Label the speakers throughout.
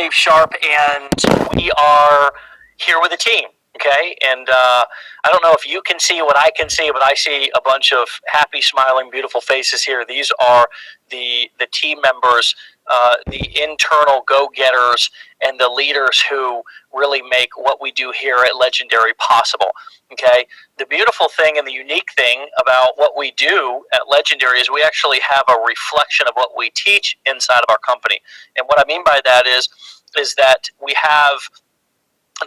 Speaker 1: Dave Sharp, and we are here with a team. Okay, and I don't know if you can see what I can see, but I see a bunch of happy, smiling, beautiful faces here. These are the team members, the internal go-getters, and the leaders who really make what we do here at Legendary possible. Okay, the beautiful thing and the unique thing about what we do at Legendary is we actually have a reflection of what we teach inside of our company. And what I mean by that is that we have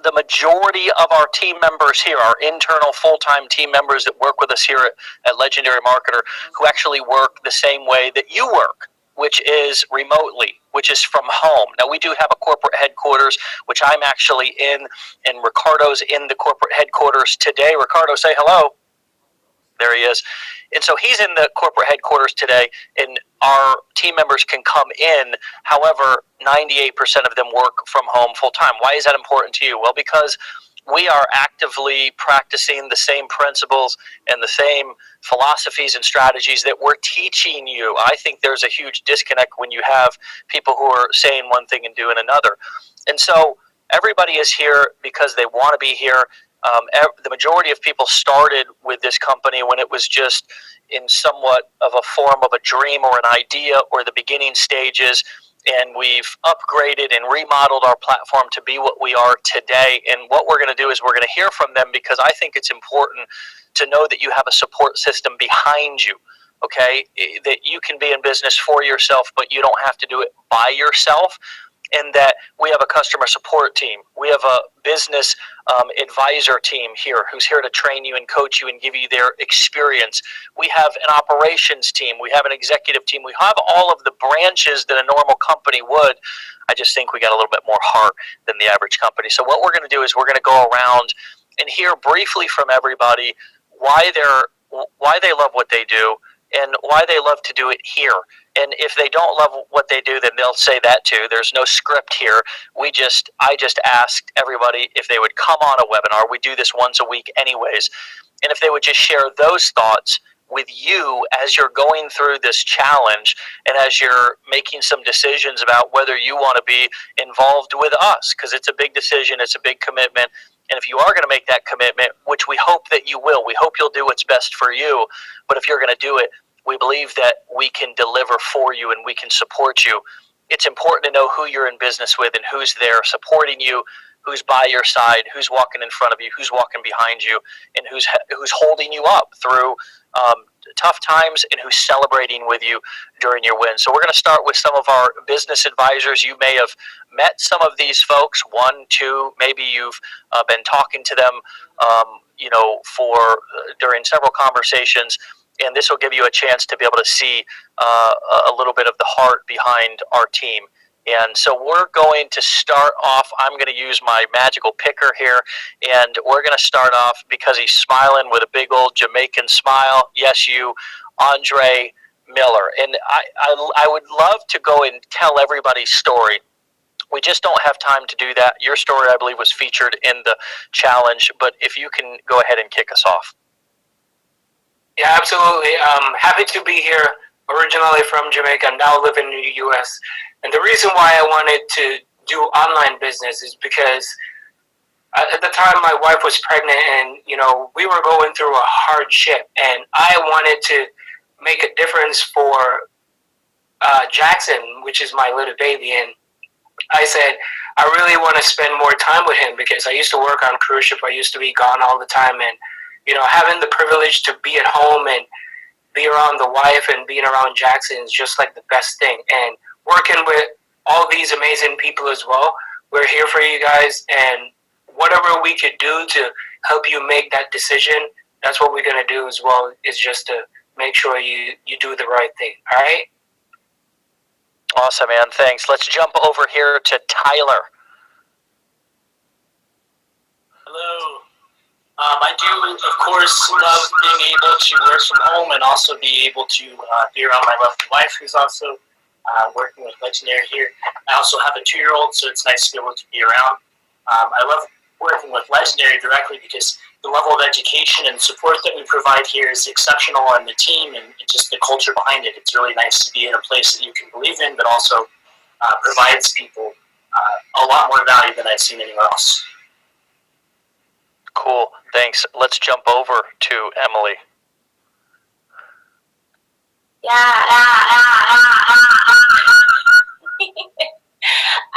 Speaker 1: the majority of our team members here, our internal full-time team members that work with us here at Legendary Marketer, who actually work the same way that you work, which is remotely, which is from home. Now, we do have a corporate headquarters, which I'm actually in, and Ricardo's in the corporate headquarters today. Ricardo, say hello. There he is. And so he's in the corporate headquarters today, and our team members can come in. However, 98% of them work from home full time. Why is that important to you? Well, because we are actively practicing the same principles and the same philosophies and strategies that we're teaching you. I think there's a huge disconnect when you have people who are saying one thing and doing another. And so everybody is here because they want to be here. The majority of people started with this company when it was just in somewhat of a form of a dream or an idea or the beginning stages, and we've upgraded and remodeled our platform to be what we are today. And what we're going to do is we're going to hear from them, because I think it's important to know that you have a support system behind you, okay? That you can be in business for yourself, but you don't have to do it by yourself. And that we have a customer support team. We have a business advisor team here who's here to train you and coach you and give you their experience. We have an operations team. We have an executive team. We have all of the branches that a normal company would. I just think we got a little bit more heart than the average company. So what we're going to do is we're going to go around and hear briefly from everybody why they love what they do and why they love to do it here. And if they don't love what they do, then they'll say that too. There's no script here. I just asked everybody if they would come on a webinar. We do this once a week anyways. And if they would just share those thoughts with you as you're going through this challenge and as you're making some decisions about whether you want to be involved with us, because it's a big decision, it's a big commitment. And if you are going to make that commitment, which we hope that you will, we hope you'll do what's best for you. But if you're going to do it, we believe that we can deliver for you and we can support you. It's important to know who you're in business with and who's there supporting you, who's by your side, who's walking in front of you, who's walking behind you, and who's holding you up through tough times and who's celebrating with you during your wins. So we're going to start with some of our business advisors. You may have met some of these folks, one, two, maybe you've been talking to them, during several conversations. And this will give you a chance to be able to see a little bit of the heart behind our team. And so we're going to start off. I'm going to use my magical picker here. And we're going to start off, because he's smiling with a big old Jamaican smile. Yes, you, Andre Miller. And I would love to go and tell everybody's story. We just don't have time to do that. Your story, I believe, was featured in the challenge. But if you can go ahead and kick us off.
Speaker 2: Yeah, absolutely. Happy to be here, originally from Jamaica, now live in the U.S. And the reason why I wanted to do online business is because at the time my wife was pregnant, and, we were going through a hardship, and I wanted to make a difference for Jackson, which is my little baby. And I said, I really want to spend more time with him, because I used to work on cruise ship. I used to be gone all the time, and having the privilege to be at home and be around the wife and being around Jackson is just like the best thing. And working with all these amazing people as well, we're here for you guys. And whatever we could do to help you make that decision, that's what we're going to do as well, is just to make sure you do the right thing. All right?
Speaker 1: Awesome, man. Thanks. Let's jump over here to Tyler.
Speaker 3: Hello. I do, of course, love being able to work from home and also be able to be around my lovely wife, who's also working with Legendary here. I also have a 2-year-old, so it's nice to be able to be around. I love working with Legendary directly because the level of education and support that we provide here is exceptional, and the team and just the culture behind it. It's really nice to be in a place that you can believe in, but also provides people a lot more value than I've seen anywhere else.
Speaker 1: Cool. Thanks. Let's jump over to Emily.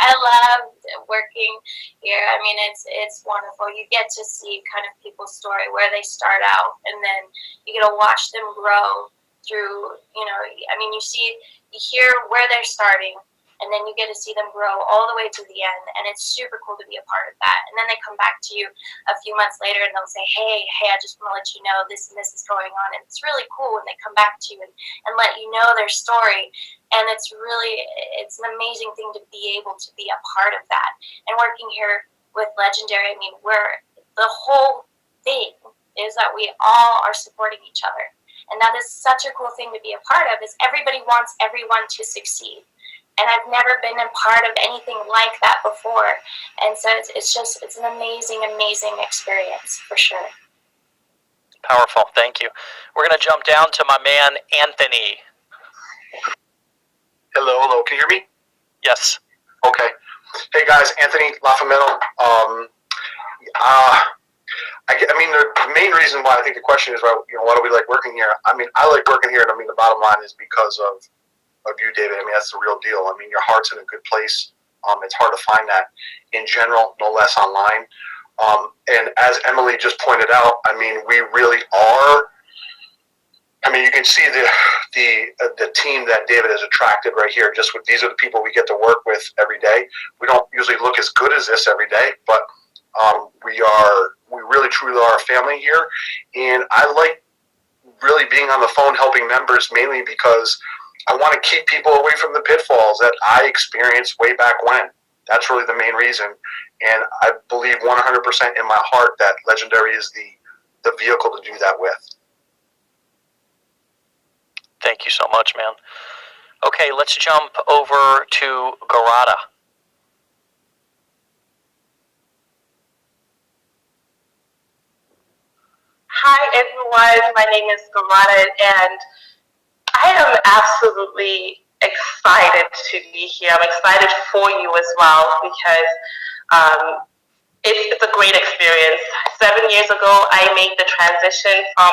Speaker 4: I love working here. I mean, it's wonderful. You get to see kind of people's story, where they start out, and then you get to watch them grow through, I mean, you hear where they're starting, and then you get to see them grow all the way to the end, and it's super cool to be a part of that. And then they come back to you a few months later, and they'll say, hey, I just want to let you know this and this is going on. And it's really cool when they come back to you and let you know their story. And it's an amazing thing to be able to be a part of that. And working here with Legendary, I mean, the whole thing is that we all are supporting each other. And that is such a cool thing to be a part of, is everybody wants everyone to succeed. And I've never been a part of anything like that before. And so it's an amazing, amazing experience for sure.
Speaker 1: Powerful. Thank you. We're going to jump down to my man, Anthony.
Speaker 5: Hello. Can you hear me?
Speaker 1: Yes.
Speaker 5: Okay. Hey guys, Anthony Lafamino. I mean, the main reason why I think the question is, why do we like working here? I mean, I like working here, and I mean, the bottom line is because of you, David. I mean, that's the real deal. I mean, your heart's in a good place. It's hard to find that in general, no less online. And as Emily just pointed out, I mean, we really are. I mean, you can see the team that David has attracted right here. Just with these are the people we get to work with every day. We don't usually look as good as this every day, but we really truly are a family here. And I like really being on the phone helping members, mainly because I want to keep people away from the pitfalls that I experienced way back when. That's really the main reason. And I believe 100% in my heart that Legendary is the vehicle to do that with.
Speaker 1: Thank you so much, man. Okay, let's jump over to Garada.
Speaker 6: Hi, everyone. My name is Garada, and I am absolutely excited to be here. I'm excited for you as well, because it's a great experience. 7 years ago, I made the transition from,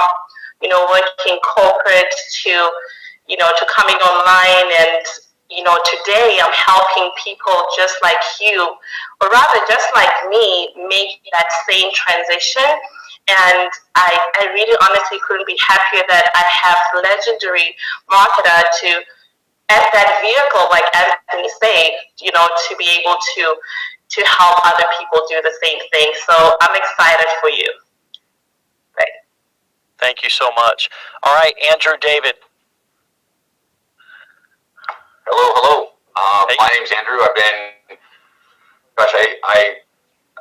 Speaker 6: working corporate to coming online, and today I'm helping people just like you, or rather just like me, make that same transition. And I really honestly couldn't be happier that I have Legendary Marketer as that vehicle, like Anthony said, to be able to help other people do the same thing. So I'm excited for you. Right.
Speaker 1: Thank you so much. All right, Andrew David.
Speaker 7: Hello.
Speaker 1: Hey.
Speaker 7: My name's Andrew.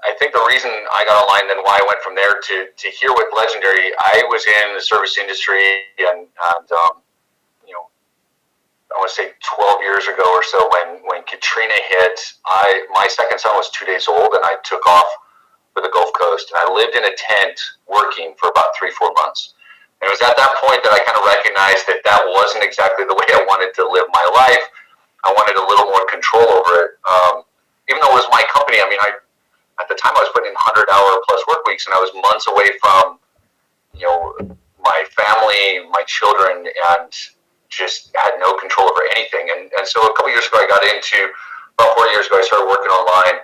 Speaker 7: I think the reason I got online and why I went from there to here with Legendary, I was in the service industry and I want to say 12 years ago or so when Katrina hit. My second son was 2 days old, and I took off for the Gulf Coast, and I lived in a tent working for about 3-4 months. And it was at that point that I kind of recognized that wasn't exactly the way I wanted to live my life. I wanted a little more control over it. Even though it was my company, I mean, at the time I was putting in 100-hour plus work weeks, and I was months away from, my family, my children, and just had no control over anything. And so a couple years ago, about 4 years ago, I started working online.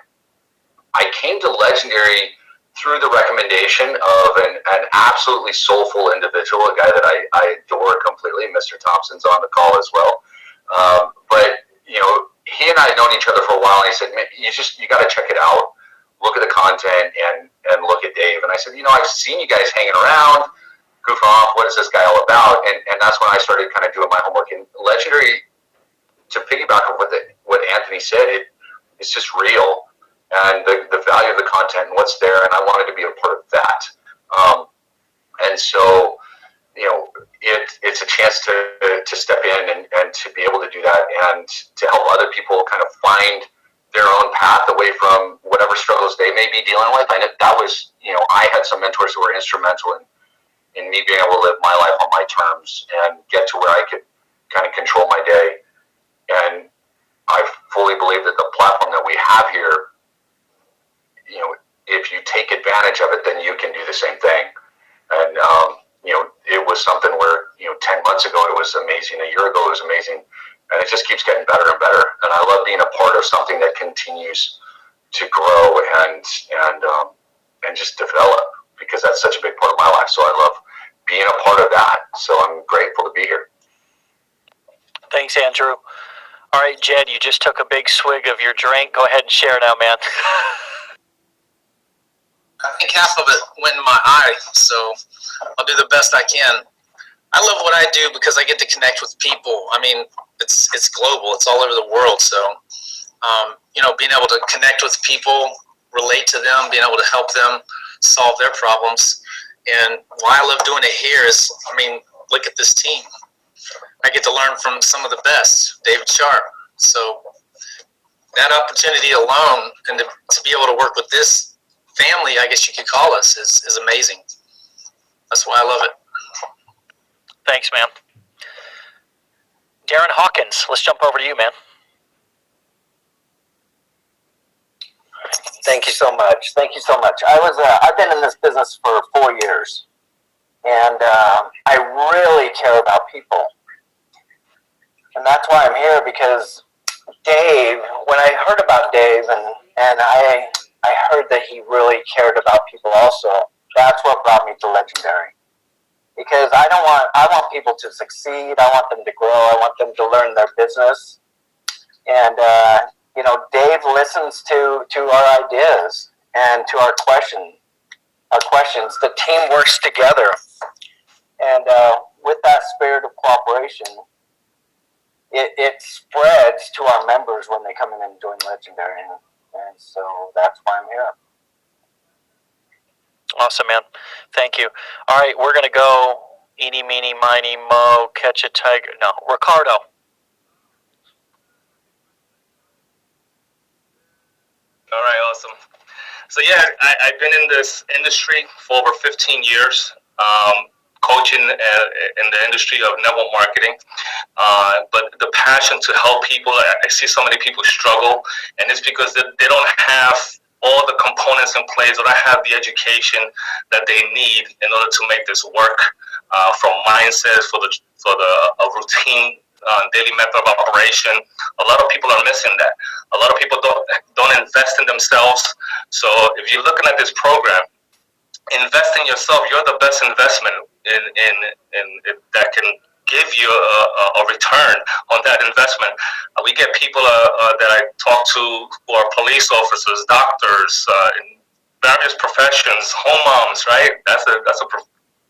Speaker 7: I came to Legendary through the recommendation of an absolutely soulful individual, a guy that I adore completely. Mr. Thompson's on the call as well. But he and I had known each other for a while, and he said, man, you got to check it out. Look at the content and look at Dave. And I said, I've seen you guys hanging around, goofing off. What is this guy all about? And that's when I started kind of doing my homework. And Legendary, to piggyback on what Anthony said, it's just real. And the value of the content and what's there, and I wanted to be a part of that. And so, it's a chance to step in and to be able to do that and to help other people kind of find their own path away from whatever struggles they may be dealing with. I know that was, I had some mentors who were instrumental in me being able to live my life on my terms and get to where I could kind of control my day. And I fully believe that the platform that we have here advantage of it, then you can do the same thing. And, it was something where, 10 months ago it was amazing. A year ago it was amazing. And it just keeps getting better and better. And I love being a part of something that continues to grow and just develop, because that's such a big part of my life. So I love being a part of that. So I'm grateful to be here.
Speaker 1: Thanks, Andrew. All right, Jed, you just took a big swig of your drink. Go ahead and share now, man.
Speaker 8: I think half of it went in my eye, so I'll do the best I can. I love what I do because I get to connect with people. I mean, it's global. It's all over the world. So, being able to connect with people, relate to them, being able to help them solve their problems. And why I love doing it here is, look at this team. I get to learn from some of the best, David Sharp. So that opportunity alone, and to be able to work with this family, I guess you could call us, is amazing. That's why I love it.
Speaker 1: Thanks, man. Darren Hawkins, let's jump over to you, man.
Speaker 9: Thank you so much. I've been in this business for 4 years, and I really care about people. And that's why I'm here, because Dave, when I heard about Dave and I heard that he really cared about people also, that's what brought me to Legendary. Because I want people to succeed, I want them to grow, I want them to learn their business. And Dave listens to our ideas and to our questions. The team works together. And with that spirit of cooperation, it spreads to our members when they come in and join Legendary. And so that's why I'm here.
Speaker 1: Awesome, man. Thank you. All right, we're going to go eeny, meeny, miny, mo, catch a tiger. No, Ricardo.
Speaker 10: All right, awesome. So yeah, I've been in this industry for over 15 years, coaching in the industry of network marketing. But the passion to help people, I see so many people struggle, and it's because they don't have all the components in place, or don't have the education that they need in order to make this work. From mindsets for a routine daily method of operation. A lot of people are missing that. A lot of people don't invest in themselves. So if you're looking at this program, invest in yourself. You're the best investment in that can give you a return on that investment. We get people that I talk to who are police officers, doctors, in various professions, home moms, right? That's a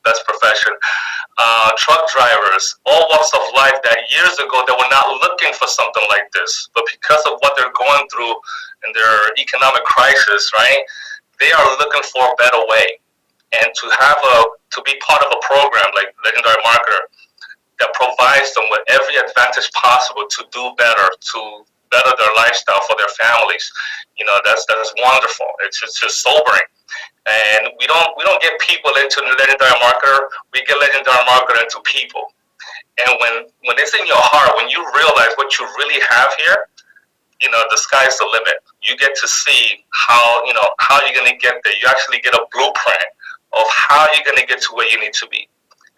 Speaker 10: best profession. Truck drivers, all walks of life that years ago they were not looking for something like this, but because of what they're going through in their economic crisis, right? They are looking for a better way, and to be part of a program like Legendary Marketer that provides them with every advantage possible to do better, to better their lifestyle for their families. That's wonderful. It's just sobering. And we don't get people into the Legendary Marketer. We get Legendary Marketer into people. And when it's in your heart, when you realize what you really have here, the sky's the limit. You get to see how you're going to get there. You actually get a blueprint of how you're going to get to where you need to be.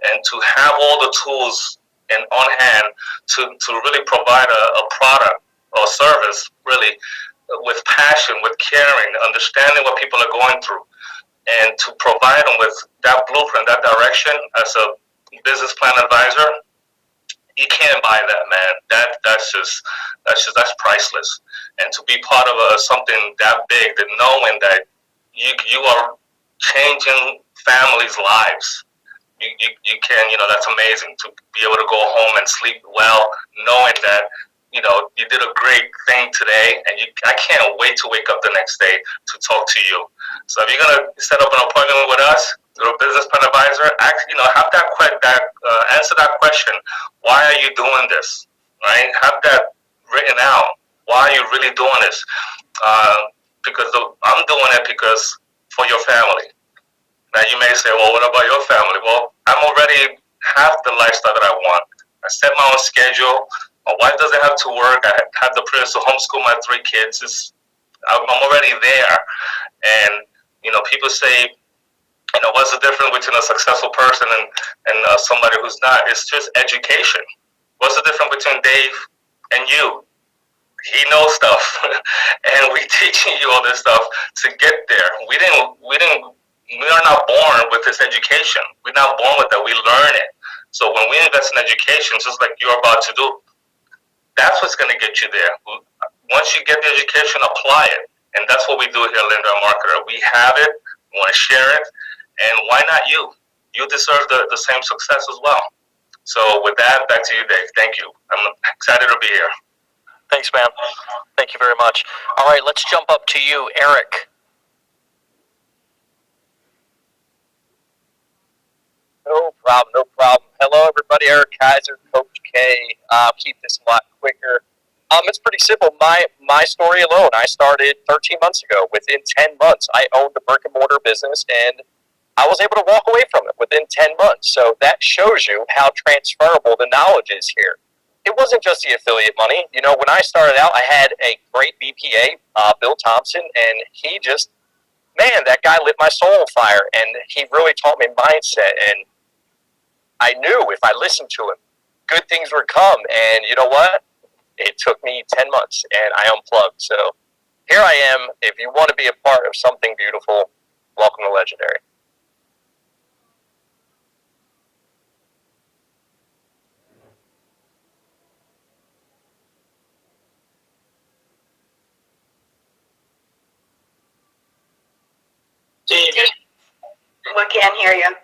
Speaker 10: And to have all the tools on hand to really provide a product or service, really, with passion, with caring, understanding what people are going through, and to provide them with that blueprint, that direction as a business plan advisor, you can't buy that, man. That's priceless. And to be part of something that big, that knowing that you are changing families' lives. You can, that's amazing to be able to go home and sleep well, knowing that, you did a great thing today, and I can't wait to wake up the next day to talk to you. So if you're going to set up an appointment with us, you're a business plan advisor, answer that question. Why are you doing this? Right? Have that written out. Why are you really doing this? Because I'm doing it because for your family. Now you may say, well, what about your family? Well, I'm already have the lifestyle that I want. I set my own schedule. My wife doesn't have to work. I have the privilege to homeschool my 3 kids. I'm already there. And People say, what's the difference between a successful person and somebody who's not? It's just education. What's the difference between Dave and you? He knows stuff, and we teaching you all this stuff to get there. We are not born with this education. We're not born with that. We learn it. So when we invest in education, just like you're about to do, that's what's going to get you there. Once you get the education, apply it, and that's what we do here at Lender Marketer. We have it. We want to share it, and why not you? You deserve the same success as well. So with that, back to you, Dave. Thank you. I'm excited to be here.
Speaker 1: Thanks, man. Thank you very much. All right, let's jump up to you, Eric.
Speaker 11: No problem. Hello, everybody. Eric Kaiser, Coach K. I'll keep this a lot quicker. It's pretty simple. My story alone, I started 13 months ago. Within 10 months, I owned a brick and mortar business, and I was able to walk away from it within 10 months. So that shows you how transferable the knowledge is here. It wasn't just the affiliate money. When I started out, I had a great BPA, Bill Thompson, and he just, man, that guy lit my soul on fire, and he really taught me mindset, and I knew if I listened to him, good things would come, and you know what? It took me 10 months, and I unplugged. So here I am. If you want to be a part of something beautiful, welcome to Legendary.
Speaker 3: David.
Speaker 12: We can't hear you.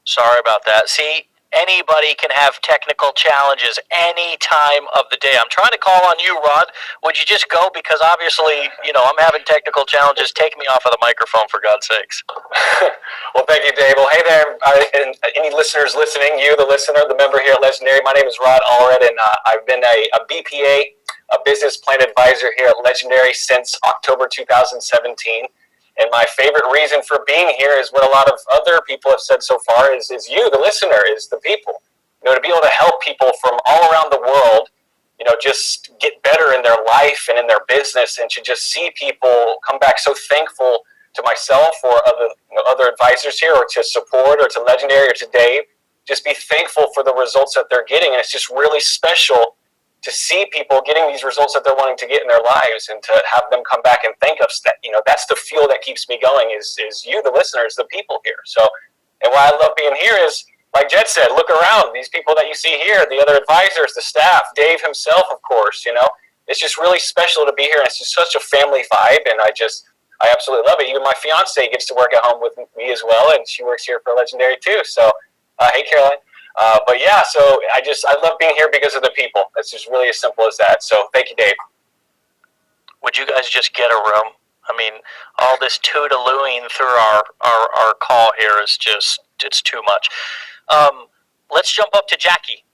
Speaker 1: Sorry about that. See, anybody can have technical challenges any time of the day. I'm trying to call on you, Rod. Would you just go? Because obviously, I'm having technical challenges. Take me off of the microphone, for God's sakes.
Speaker 11: Well, thank you, Dave. Well, hey there, and any listeners listening, you, the listener, the member here at Legendary. My name is Rod Allred, and I've been a BPA, a business plan advisor here at Legendary since October 2017. And my favorite reason for being here is what a lot of other people have said so far is you, the listener, is the people. To be able to help people from all around the world, just get better in their life and in their business, and to just see people come back so thankful to myself or other advisors here, or to support, or to Legendary, or to Dave. Just be thankful for the results that they're getting, and it's just really special to see people getting these results that they're wanting to get in their lives, and to have them come back and thank us. That that's the fuel that keeps me going. Is you, the listeners, the people here. So, and why I love being here is, like Jed said, look around. These people that you see here, the other advisors, the staff, Dave himself, of course. It's just really special to be here. And it's just such a family vibe, and I absolutely love it. Even my fiance gets to work at home with me as well, and she works here for Legendary too. So, hey, Caroline. But yeah, so I love being here because of the people. It's just really as simple as that. So thank you, Dave.
Speaker 1: Would you guys just get a room? I mean, all this toodalooing through our call here is just, it's too much. Let's jump up to Jackie.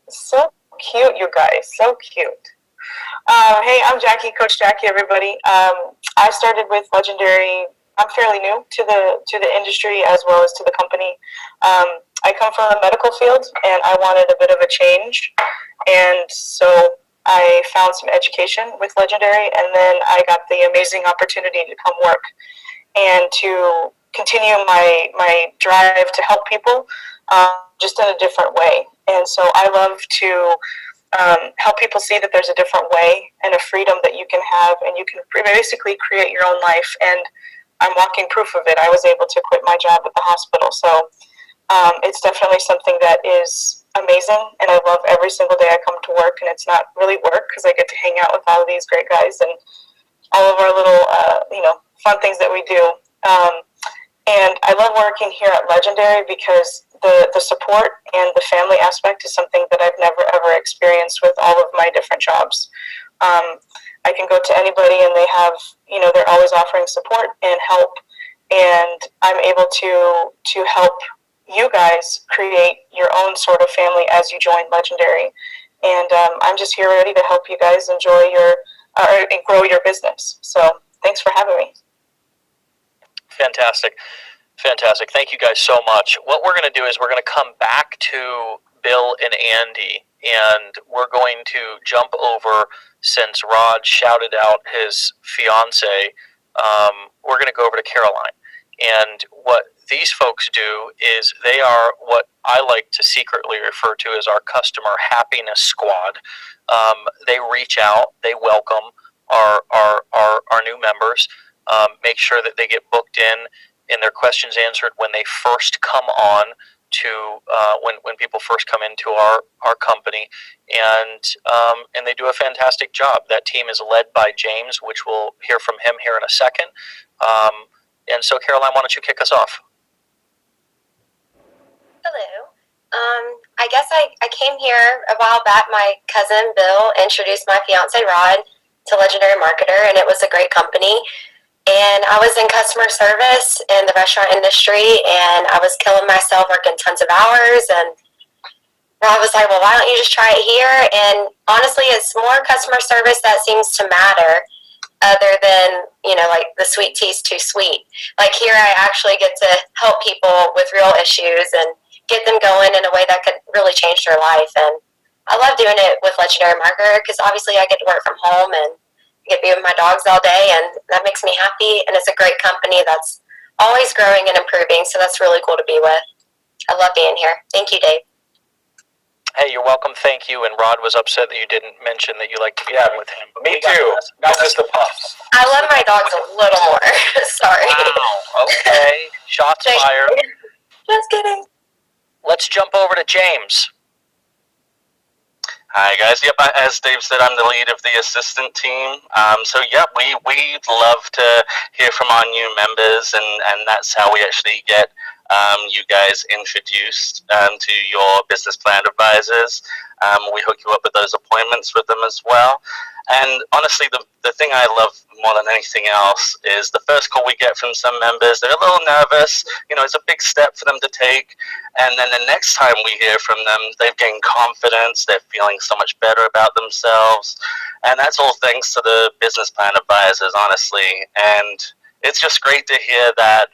Speaker 12: So cute, you guys. So cute. Hey, I'm Jackie, Coach Jackie, everybody. I started with Legendary. I'm fairly new to the industry as well as to the company. I come from the medical field, and I wanted a bit of a change, and so I found some education with Legendary, and then I got the amazing opportunity to come work and to continue my drive to help people, just in a different way. And so I love to help people see that there's a different way and a freedom that you can have, and you can basically create your own life. And I'm walking proof of it. I was able to quit my job at the hospital. So it's definitely something that is amazing, and I love every single day I come to work. And it's not really work, because I get to hang out with all of these great guys and all of our little fun things that we do. And I love working here at Legendary because the support and the family aspect is something that I've never ever experienced with all of my different jobs. I can go to anybody, and they have, they're always offering support and help, and I'm able to help you guys create your own sort of family as you join Legendary. And I'm just here ready to help you guys enjoy and grow your business. So thanks for having me.
Speaker 1: Fantastic. Thank you guys so much. What we're going to do is we're going to come back to Bill and Andy, and we're going to jump over, since Rod shouted out his fiance, we're going to go over to Caroline. And what these folks do is they are what I like to secretly refer to as our customer happiness squad. They reach out, they welcome our new members, make sure that they get booked in and their questions answered when they first come on to when people first come into our company, and they do a fantastic job. That team is led by James, which we'll hear from him here in a second. And so, Caroline, why don't you kick us off?
Speaker 13: Hello. I guess I came here a while back. My cousin Bill introduced my fiance Rod to Legendary Marketer, and it was a great company. And I was in customer service in the restaurant industry, and I was killing myself working tons of hours. And Rod was like, well, why don't you just try it here? And honestly, it's more customer service that seems to matter, other than, like the sweet tea's too sweet. Like here, I actually get to help people with real issues and get them going in a way that could really change their life. And I love doing it with Legendary Marketer because obviously I get to work from home and get to be with my dogs all day, and that makes me happy. And it's a great company that's always growing and improving, so that's really cool to be with. I love being here. Thank you, Dave.
Speaker 1: Hey, you're welcome. Thank you. And Rod was upset that you didn't mention that you like to be with him. But
Speaker 11: Me too. Not just the puffs.
Speaker 13: I love my dogs a little more. Sorry.
Speaker 1: Wow. Okay. Shots fired.
Speaker 13: Just kidding.
Speaker 1: Let's jump over to James.
Speaker 14: Hi guys. Yep, as Dave said, I'm the lead of the assistant team. So yeah, we'd love to hear from our new members, and that's how we actually get you guys introduced to your business plan advisors. We hook you up with those appointments with them as well. And honestly, the thing I love more than anything else is the first call we get from some members. They're a little nervous. It's a big step for them to take. And then the next time we hear from them, they've gained confidence. They're feeling so much better about themselves. And that's all thanks to the business plan advisors, honestly. And it's just great to hear that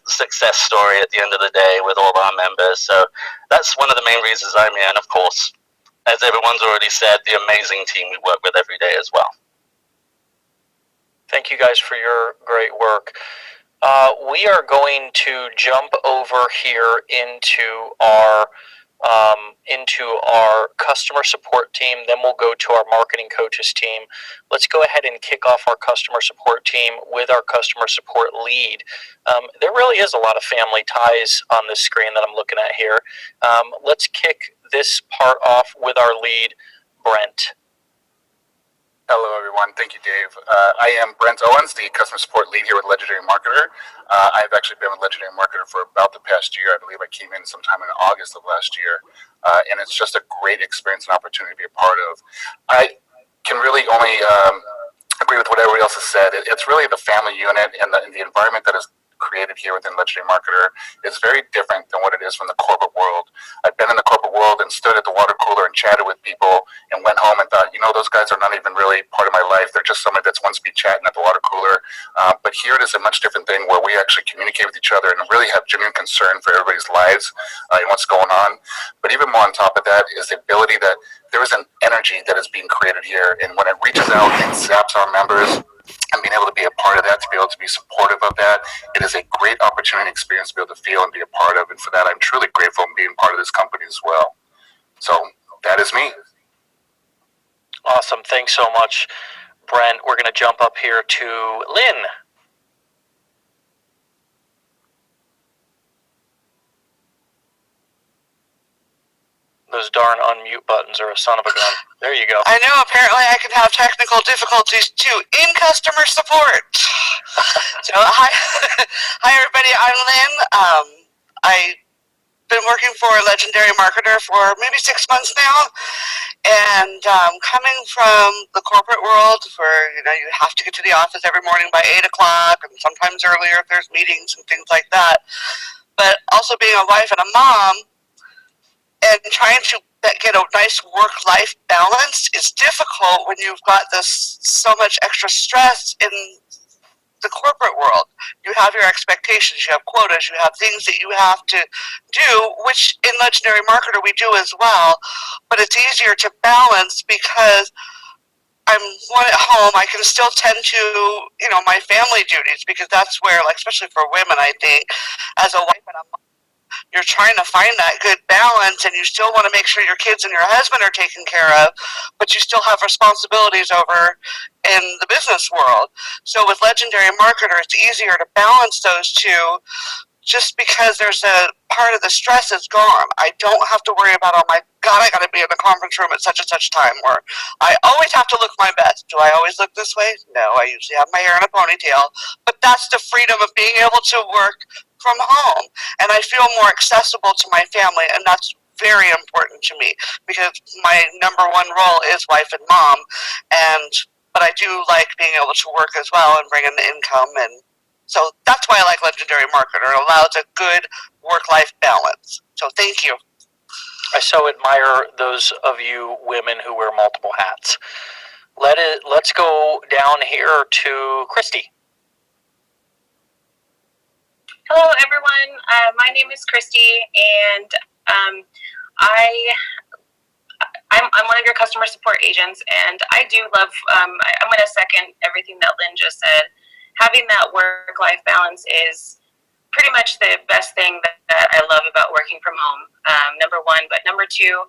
Speaker 14: success story at the end of the day with all our members. So that's one of the main reasons I'm here. And of course, as everyone's already said, the amazing team we work with every day as well.
Speaker 1: Thank you guys for your great work. We are going to jump over here into our customer support team. Then we'll go to our marketing coaches team. Let's go ahead and kick off our customer support team with our customer support lead. There really is a lot of family ties on this screen that I'm looking at here. Let's kick this part off with our lead, Brent.
Speaker 5: Hello, everyone. Thank you, Dave. I am Brent Owens, the customer support lead here with Legendary Marketer. I've actually been with Legendary Marketer for about the past year. I believe I came in sometime in August of last year, and it's just a great experience and opportunity to be a part of. I can really only agree with what everybody else has said. It's really the family unit and the environment that is created here within Legendary Marketer is very different than what it is from the corporate world. I've been in the corporate world and stood at the water cooler and chatted with people and went home and thought, those guys are not even really part of my life. They're just somebody that's once be chatting at the water cooler. But here it is a much different thing where we actually communicate with each other and really have genuine concern for everybody's lives and what's going on. But even more on top of that is the ability that there is an energy that is being created here. And when it reaches out and zaps our members, and being able to be a part of that, to be able to be supportive of that, it is a great opportunity and experience to be able to feel and be a part of. And for that, I'm truly grateful in being part of this company as well. So that is me.
Speaker 1: Awesome. Thanks so much, Brent. We're going to jump up here to Lynn. Those darn unmute buttons are a son of a gun. There you go.
Speaker 15: I know, apparently I can have technical difficulties too in customer support. So, hi everybody, I'm Lynn. I've been working for a Legendary Marketer for maybe 6 months now. And coming from the corporate world where, you have to get to the office every morning by 8 o'clock and sometimes earlier if there's meetings and things like that. But also being a wife and a mom, and trying to get a nice work-life balance is difficult when you've got so much extra stress in the corporate world. You have your expectations, you have quotas, you have things that you have to do, which in Legendary Marketer we do as well, but it's easier to balance because I'm one at home, I can still tend to, my family duties, because that's where, like, especially for women, I think, as a wife and a mom, you're trying to find that good balance, and you still want to make sure your kids and your husband are taken care of, but you still have responsibilities over in the business world. So with Legendary Marketer, it's easier to balance those two, just because there's a part of the stress is gone. I don't have to worry about, oh my God, I got to be in the conference room at such and such time, or I always have to look my best. Do I always look this way? No, I usually have my hair in a ponytail, but that's the freedom of being able to work from home, and I feel more accessible to my family, and that's very important to me, because my number one role is wife and mom, but I do like being able to work as well and bring in the income, and so that's why I like Legendary Marketer. It allows a good work-life balance. So thank you.
Speaker 1: I so admire those of you women who wear multiple hats. Let's go down here to Christy.
Speaker 16: Hello, everyone. My name is Christy, and I'm one of your customer support agents, and I do love. I'm going to second everything that Lynn just said. Having that work-life balance is pretty much the best thing that I love about working from home, number one. But number two,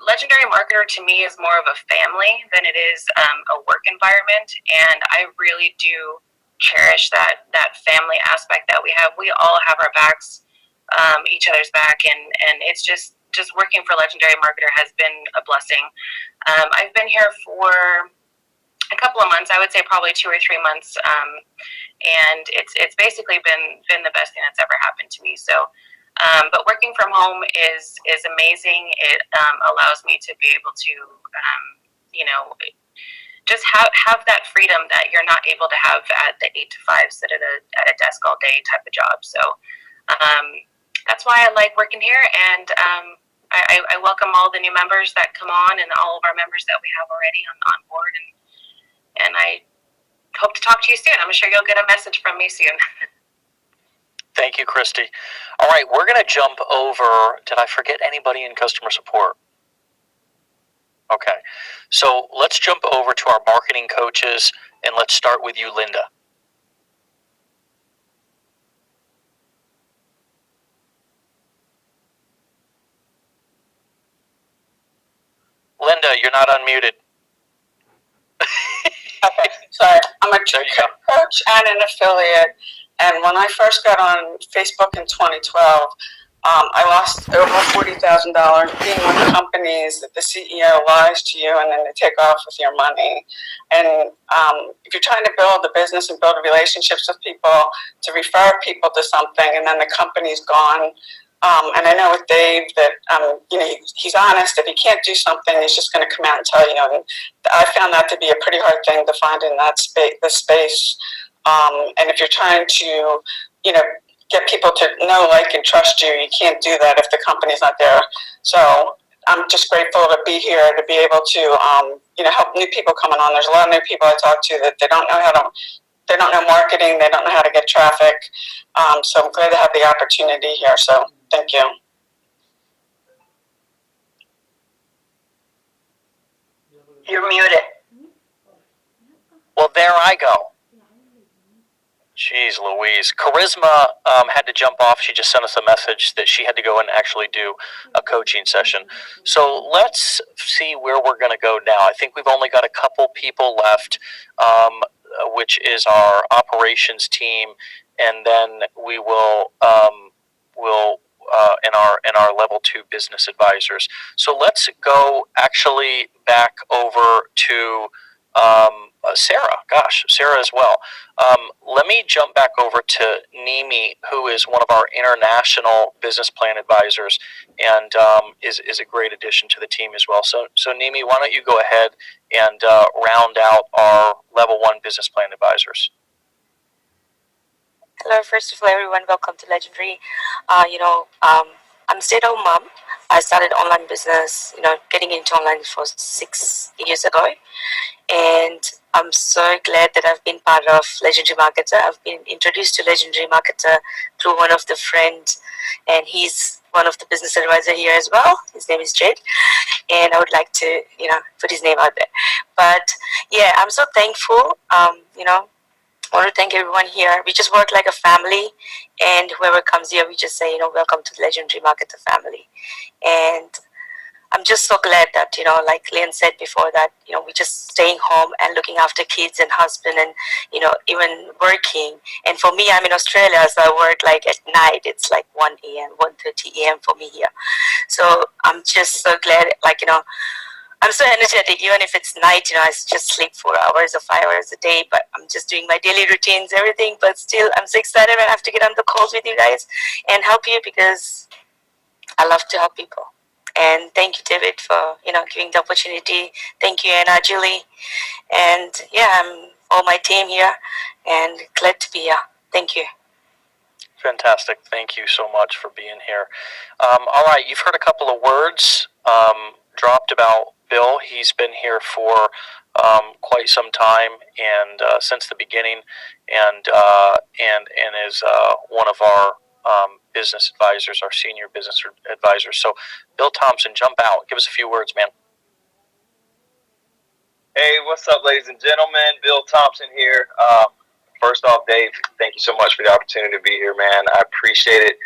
Speaker 16: Legendary Marketer to me is more of a family than it is a work environment, and I really do cherish that family aspect that we have. We all have our backs, each other's back, and it's just working for Legendary Marketer has been a blessing. I've been here for a couple of months, I would say probably 2 or 3 months, and it's basically been the best thing that's ever happened to me. So, but working from home is amazing. It allows me to be able to, just have that freedom that you're not able to have at the 8 to 5 sit at a desk all day type of job. So that's why I like working here, and I welcome all the new members that come on and all of our members that we have already on board, and I hope to talk to you soon. I'm sure you'll get a message from me soon.
Speaker 1: Thank you, Christy. All right, we're going to jump over. Did I forget anybody in customer support? Okay, so let's jump over to our marketing coaches, and let's start with you, Linda. Linda, you're not unmuted.
Speaker 17: Okay, sorry. I'm a coach and an affiliate, and when I first got on Facebook in 2012, I lost over $40,000 being with companies that the CEO lies to you and then they take off with your money. And if you're trying to build a business and build relationships with people, to refer people to something and then the company's gone. And I know with Dave that, he's honest. If he can't do something, he's just going to come out and tell you. And I found that to be a pretty hard thing to find in that space. And if you're trying to, get people to know, like, and trust you, you can't do that if the company's not there. So I'm just grateful to be here, to be able to, help new people coming on. There's a lot of new people I talk to that they don't know marketing, they don't know how to get traffic. So I'm glad to have the opportunity here. So thank you.
Speaker 16: You're muted.
Speaker 1: Well, there I go. Jeez Louise. Charisma had to jump off. She just sent us a message that she had to go and actually do a coaching session. So let's see where we're going to go now. I think we've only got a couple people left, which is our operations team, and then we will in our level 2 business advisors. So let's go actually back over to Sarah. Gosh, Sarah as well. Let me jump back over to Nimi, who is one of our international business plan advisors, and is a great addition to the team as well. So Nimi, why don't you go ahead and round out our level 1 business plan advisors?
Speaker 18: Hello, first of all, everyone. Welcome to Legendary. I'm a stay-at-home mom. I started online business, getting into online for 6 years ago. And I'm so glad that I've been part of Legendary Marketer. I've been introduced to Legendary Marketer through one of the friends, and he's one of the business advisor here as well. His name is Jed, and I would like to, put his name out there. But yeah, I'm so thankful. I want to thank everyone here. We just work like a family, and whoever comes here, we just say, welcome to the Legendary Marketer family. And I'm just so glad that, like Leon said before, that, we're just staying home and looking after kids and husband and, even working. And for me, I'm in Australia, so I work like at night. It's like 1 a.m., 1:30 a.m. for me here. So I'm just so glad, I'm so energetic, even if it's night, I just sleep 4 hours or 5 hours a day, but I'm just doing my daily routines, everything. But still, I'm so excited when I have to get on the calls with you guys and help you, because I love to help people. And thank you, David, for, giving the opportunity. Thank you, Anna, Julie. And yeah, I'm all my team here and glad to be here. Thank you.
Speaker 1: Fantastic. Thank you so much for being here. All right, you've heard a couple of words dropped about Bill. He's been here for quite some time, and since the beginning, and is one of our business advisors, our senior business advisors. So, Bill Thompson, jump out. Give us a few words, man.
Speaker 11: Hey, what's up, ladies and gentlemen? Bill Thompson here. First off, Dave, thank you so much for the opportunity to be here, man. I appreciate it.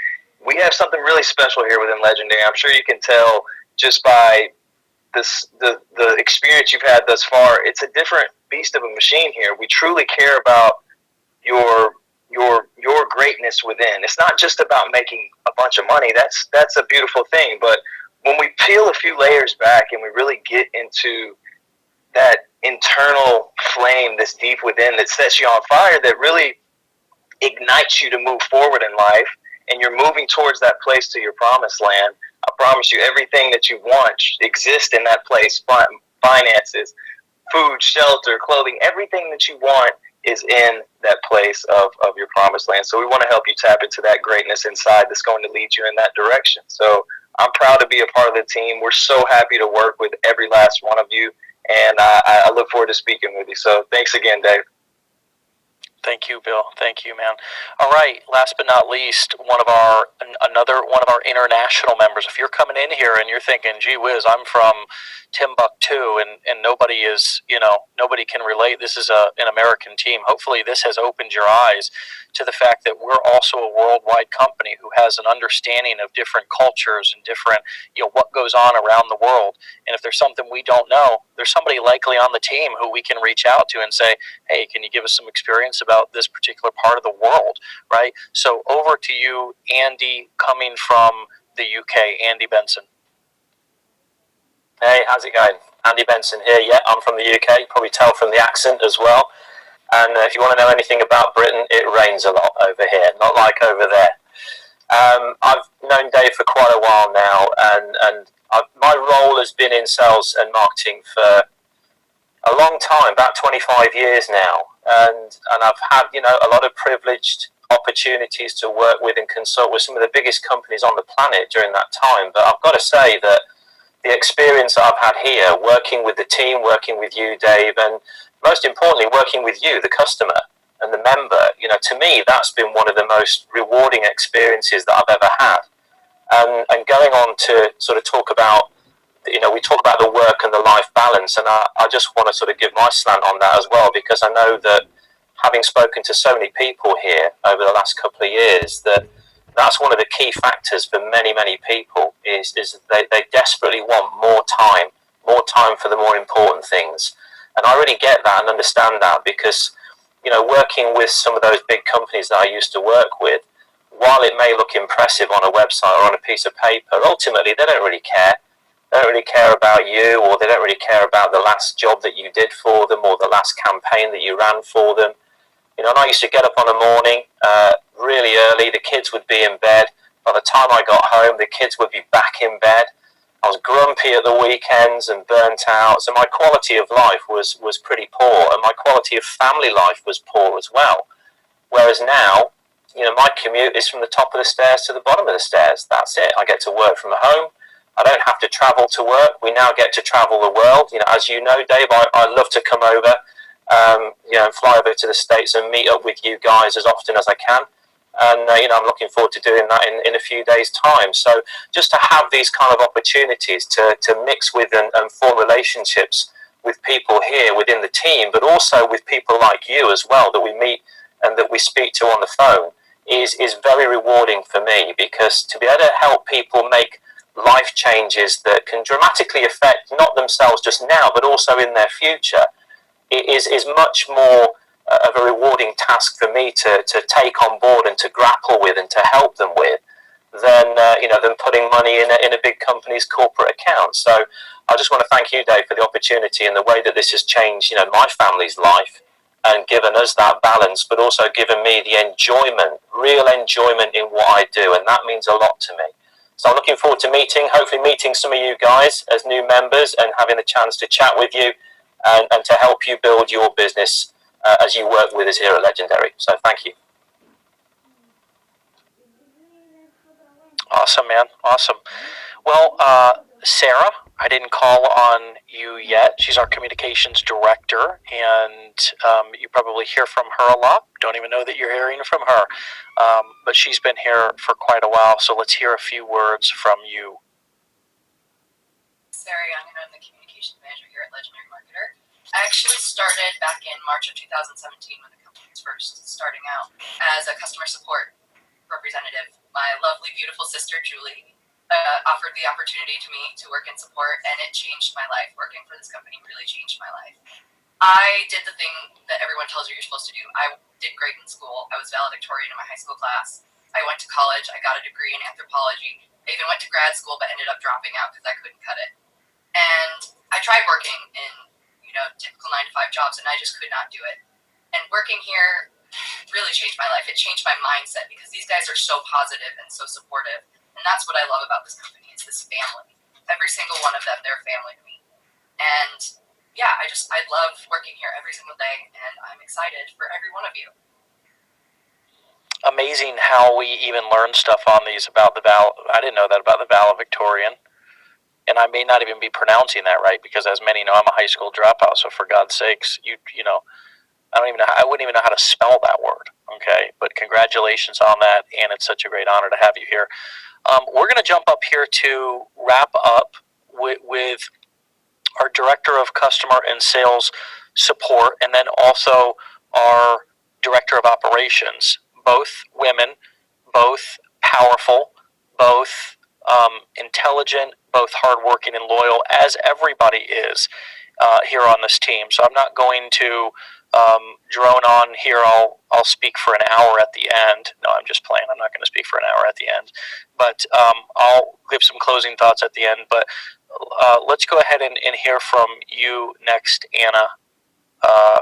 Speaker 11: We have something really special here within Legendary. I'm sure you can tell just by the experience you've had thus far. It's a different beast of a machine here. We truly care about your greatness within. It's not just about making a bunch of money. That's a beautiful thing. But when we peel a few layers back and we really get into that internal flame that's deep within, that sets you on fire, that really ignites you to move forward in life, and you're moving towards that place to your promised land, I promise you everything that you want exists in that place. Finances, food, shelter, clothing, everything that you want is in that place of your promised land. So we want to help you tap into that greatness inside that's going to lead you in that direction. So I'm proud to be a part of the team. We're so happy to work with every last one of you, and I look forward to speaking with you. So thanks again, Dave.
Speaker 1: Thank you, Bill. Thank you, man. All right. Last but not least, another one of our international members. If you're coming in here and you're thinking, "Gee whiz, I'm from Timbuktu," and nobody can relate. This is an American team. Hopefully, this has opened your eyes to the fact that we're also a worldwide company who has an understanding of different cultures and different, what goes on around the world. And if there's something we don't know, there's somebody likely on the team who we can reach out to and say, "Hey, can you give us some experience about this particular part of the world?" Right? So over to you, Andy, coming from the UK, Andy Benson.
Speaker 19: Hey, how's it going? Andy Benson here. Yeah, I'm from the UK. You probably tell from the accent as well. And if you want to know anything about Britain, it rains a lot over here, not like over there. I've known Dave for quite a while now, and my role has been in sales and marketing for a long time, about 25 years now. And I've had, a lot of privileged opportunities to work with and consult with some of the biggest companies on the planet during that time. But I've got to say that the experience that I've had here, working with the team, working with you, Dave, and most importantly, working with you, the customer and the member, to me, that's been one of the most rewarding experiences that I've ever had. And going on to sort of talk about, we talk about the work and the life balance, and I just want to sort of give my slant on that as well, because I know that having spoken to so many people here over the last couple of years, that's one of the key factors for many, many people is they desperately want more time for the more important things. And I really get that and understand that, because, working with some of those big companies that I used to work with, while it may look impressive on a website or on a piece of paper, ultimately they don't really care. They don't really care about you, or they don't really care about the last job that you did for them or the last campaign that you ran for them. And I used to get up on a morning really early. The kids would be in bed. By the time I got home, the kids would be back in bed. I was grumpy at the weekends and burnt out. So my quality of life was pretty poor, and my quality of family life was poor as well. Whereas now, my commute is from the top of the stairs to the bottom of the stairs. That's it. I get to work from home. I don't have to travel to work. We now get to travel the world. As you know, Dave, I love to come over, and fly over to the States and meet up with you guys as often as I can. And I'm looking forward to doing that in a few days' time. So just to have these kind of opportunities to mix with and form relationships with people here within the team, but also with people like you as well that we meet and that we speak to on the phone is very rewarding for me, because to be able to help people make life changes that can dramatically affect not themselves just now, but also in their future, is much more of a rewarding task for me to take on board and to grapple with and to help them with than than putting money in a big company's corporate account. So I just want to thank you, Dave, for the opportunity and the way that this has changed my family's life and given us that balance, but also given me the enjoyment, real enjoyment in what I do, and that means a lot to me. So I'm looking forward to hopefully meeting some of you guys as new members and having the chance to chat with you and to help you build your business as you work with us here at Legendary. So thank you.
Speaker 1: Awesome, man. Awesome. Well, Sarah, I didn't call on you yet. She's our communications director, and you probably hear from her a lot. Don't even know that you're hearing from her. But she's been here for quite a while, so let's hear a few words from you.
Speaker 20: Sarah Young, and I'm the communications manager here at Legendary Marketer. I actually started back in March of 2017 when the company was first starting out as a customer support representative. My lovely, beautiful sister, Julie, offered the opportunity to me to work in support, and it changed my life. Working for this company really changed my life. I did the thing that everyone tells you you're supposed to do. I did great in school. I was valedictorian in my high school class. I went to college. I got a degree in anthropology. I even went to grad school, but ended up dropping out because I couldn't cut it. And I tried working in, typical 9-to-5 jobs, and I just could not do it. And working here really changed my life. It changed my mindset because these guys are so positive and so supportive. And that's what I love about this company. It's this family. Every single one of them, they're family to me. And yeah, I love working here every single day, and I'm excited for every one of you.
Speaker 1: Amazing how we even learn stuff on these about the I didn't know that about the valedictorian. And I may not even be pronouncing that right, because as many know, I'm a high school dropout. So for God's sakes, I wouldn't even know how to spell that word. Okay, but congratulations on that, and it's such a great honor to have you here. We're going to jump up here to wrap up with our director of customer and sales support, and then also our director of operations. Both women, both powerful, both intelligent, both hardworking and loyal, as everybody is here on this team. So I'm not going to drone on here. I'll speak for an hour at the end. No, I'm just playing. I'm not going to speak for an hour at the end, but I'll give some closing thoughts at the end. But let's go ahead and hear from you next, Anna.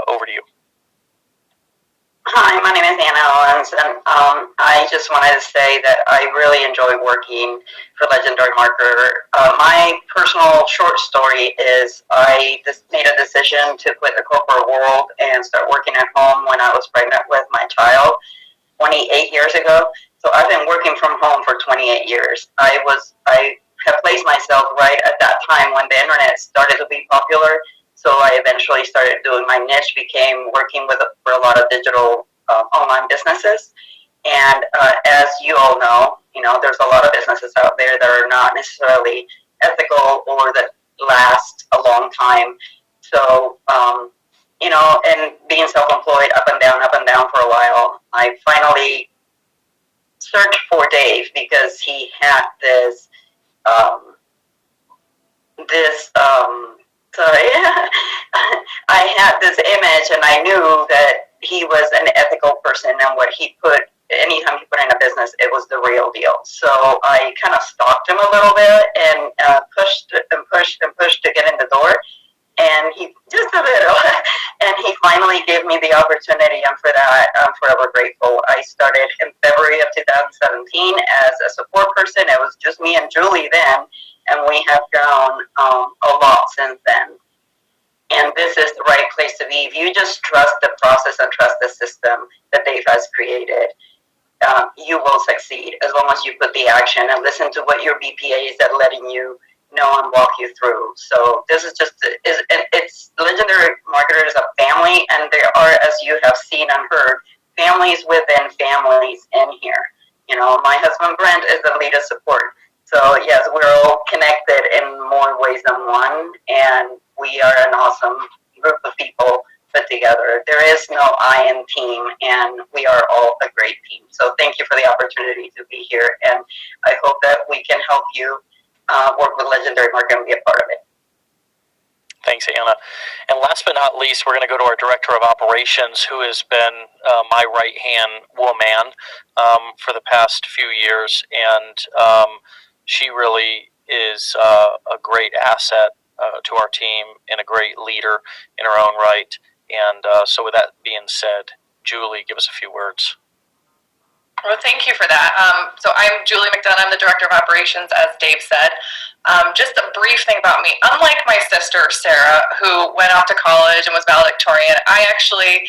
Speaker 1: Over to you.
Speaker 21: Hi, my name is Anna Owens, and I just wanted to say that I really enjoy working for Legendary Marketer. My personal short story is I just made a decision to quit the corporate world and start working at home when I was pregnant with my child 28 years ago. So I've been working from home for 28 years. I have placed myself right at that time when the internet started to be popular. So I eventually started doing my niche, became working for a lot of digital online businesses. And as you all know, there's a lot of businesses out there that are not necessarily ethical or that last a long time. So, and being self-employed up and down for a while, I finally searched for Dave because he had this, sorry, I had this image, and I knew that he was an ethical person, and what he put, anytime he put in a business, it was the real deal. So I kind of stalked him a little bit and pushed to get in the door, and he just a little, and he finally gave me the opportunity, and for that, I'm forever grateful. I started in February of 2017 as a support person. It was just me and Julie then, and we have grown a lot since then. And this is the right place to be. If you just trust the process and trust the system that Dave has created, you will succeed as long as you put the action and listen to what your BPA is letting you know and walk you through. So this is just, it's Legendary Marketer is a family, and there are, as you have seen and heard, families within families in here. You know, my husband Brent is the lead of support. So yes, we're all connected in more ways than one, and we are an awesome group of people put together. There is no I in team, and we are all a great team. So thank you for the opportunity to be here, and I hope that we can help you work with Legendary Market and be a part of it.
Speaker 1: Thanks, Anna. And last but not least, we're going to go to our Director of Operations, who has been my right-hand woman for the past few years, and she really is a great asset to our team and a great leader in her own right. And so with that being said, Julie, give us a few words.
Speaker 2: Well, thank you for that. So I'm Julie McDonough. I'm the Director of Operations, as Dave said. Just a brief thing about me. Unlike my sister, Sarah, who went off to college and was valedictorian, I actually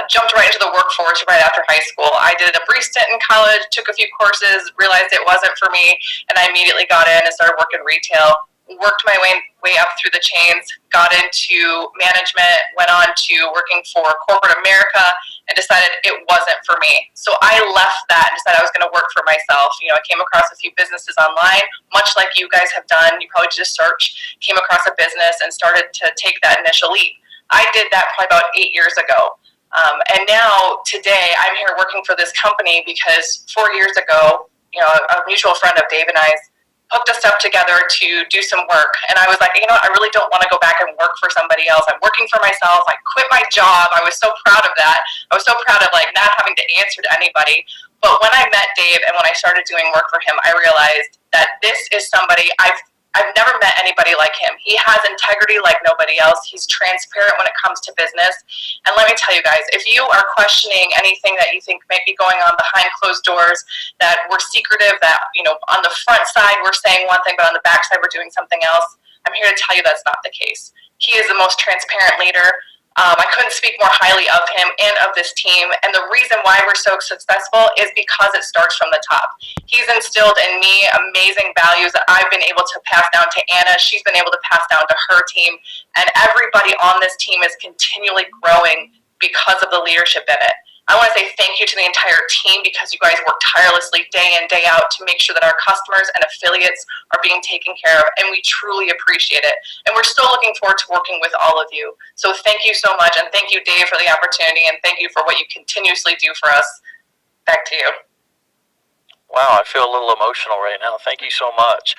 Speaker 2: jumped right into the workforce right after high school. I did a brief stint in college, took a few courses, realized it wasn't for me, and I immediately got in and started working retail. Worked my way up through the chains, got into management, went on to working for corporate America, and decided it wasn't for me. So I left that and decided I was going to work for myself. You know, I came across a few businesses online, much like you guys have done. You probably just searched, came across a business, and started to take that initial leap. I did that probably about 8 years ago. And now, today, I'm here working for this company because 4 years ago, you know, a mutual friend of Dave and I's hooked us up together to do some work. And I was like, you know what, I really don't want to go back and work for somebody else. I'm working for myself. I quit my job. I was so proud of that. I was so proud of like not having to answer to anybody. But when I met Dave and when I started doing work for him, I realized that this is somebody I've never met anybody like him. He has integrity like nobody else. He's transparent when it comes to business. And let me tell you guys, if you are questioning anything that you think might be going on behind closed doors, that we're secretive, that, you know, on the front side we're saying one thing, but on the back side we're doing something else, I'm here to tell you that's not the case. He is the most transparent leader. I couldn't speak more highly of him and of this team. And the reason why we're so successful is because it starts from the top. He's instilled in me amazing values that I've been able to pass down to Anna. She's been able to pass down to her team. And everybody on this team is continually growing because of the leadership in it. I want to say thank you to the entire team because you guys work tirelessly day in, day out to make sure that our customers and affiliates are being taken care of, and we truly appreciate it. And we're still looking forward to working with all of you. So thank you so much, and thank you, Dave, for the opportunity, and thank you for what you continuously do for us. Back to you.
Speaker 1: Wow, I feel a little emotional right now. Thank you so much.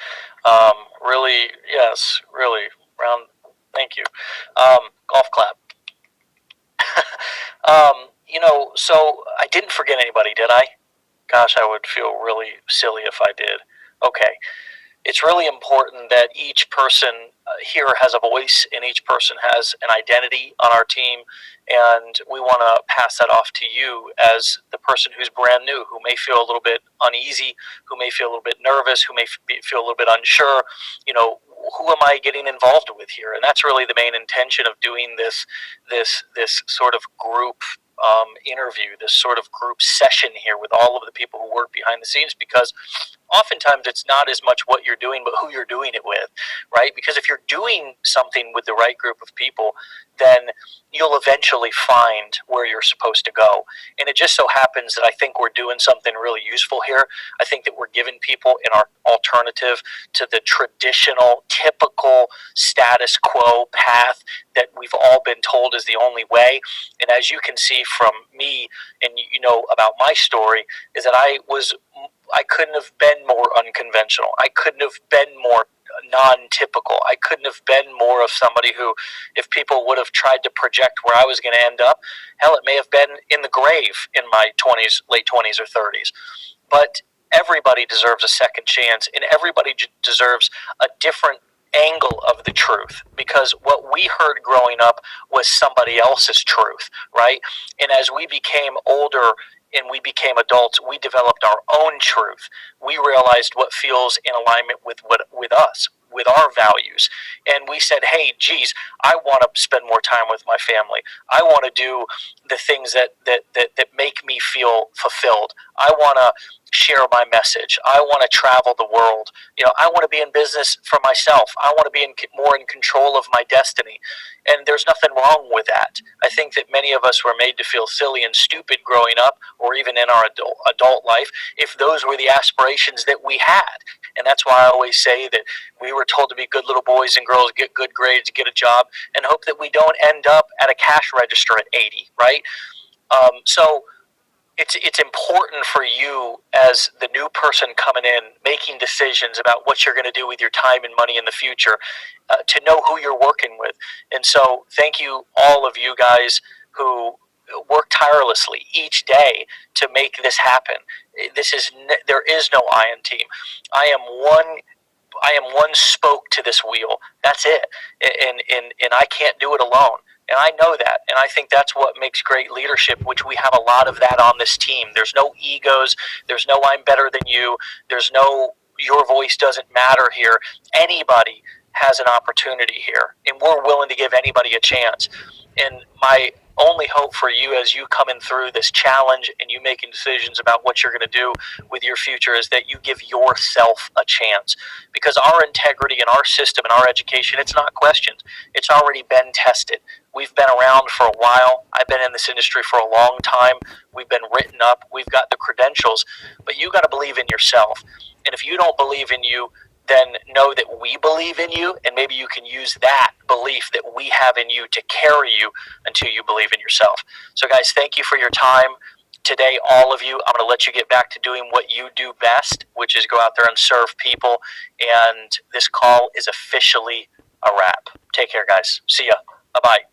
Speaker 1: Really, yes, really. Thank you. Golf clap. You know, so I didn't forget anybody, did I? Gosh, I would feel really silly if I did. Okay. It's really important that each person here has a voice and each person has an identity on our team, and we want to pass that off to you as the person who's brand new, who may feel a little bit uneasy, who may feel a little bit nervous, who may feel a little bit unsure. You know, who am I getting involved with here? And that's really the main intention of doing this sort of group interview, this sort of group session here with all of the people who work behind the scenes, because oftentimes it's not as much what you're doing, but who you're doing it with, right? Because if you're doing something with the right group of people, then you'll eventually find where you're supposed to go. And it just so happens that I think we're doing something really useful here. I think that we're giving people an alternative to the traditional, typical status quo path that we've all been told is the only way. And as you can see from me, and you know about my story, is that I couldn't have been more unconventional. I couldn't have been more non-typical. I couldn't have been more of somebody who, if people would have tried to project where I was going to end up, hell, it may have been in the grave in my 20s, late 20s or 30s. But everybody deserves a second chance, and everybody deserves a different angle of the truth, because what we heard growing up was somebody else's truth, right? And as we became older and we became adults, we developed our own truth. We realized what feels in alignment with us. with our values. And we said, hey, geez, I want to spend more time with my family. I want to do the things that make me feel fulfilled. I want to share my message. I want to travel the world. I want to be in business for myself. I want to be more in control of my destiny. And there's nothing wrong with that. I think that many of us were made to feel silly and stupid growing up, or even in our adult life, if those were the aspirations that we had. And that's why I always say that we were told to be good little boys and girls, get good grades, get a job, and hope that we don't end up at a cash register at 80, right? So it's important for you as the new person coming in, making decisions about what you're going to do with your time and money in the future, to know who you're working with. And so thank you, all of you guys who work tirelessly each day to make this happen. There is no I in team. I am one spoke to this wheel. That's it. And I can't do it alone. And I know that. And I think that's what makes great leadership, which we have a lot of that on this team. There's no egos. There's no I'm better than you. There's no your voice doesn't matter here. Anybody has an opportunity here. And we're willing to give anybody a chance. And my only hope for you as you coming through this challenge and you making decisions about what you're going to do with your future is that you give yourself a chance, because our integrity and our system and our education, it's not questioned. It's already been tested. We've been around for a while. I've been in this industry for a long time. We've been written up. We've got the credentials, but you got to believe in yourself. And if you don't believe in you, then know that we believe in you, and maybe you can use that belief that we have in you to carry you until you believe in yourself. So guys, thank you for your time today, all of you. I'm going to let you get back to doing what you do best, which is go out there and serve people. And this call is officially a wrap. Take care, guys. See ya. Bye-bye.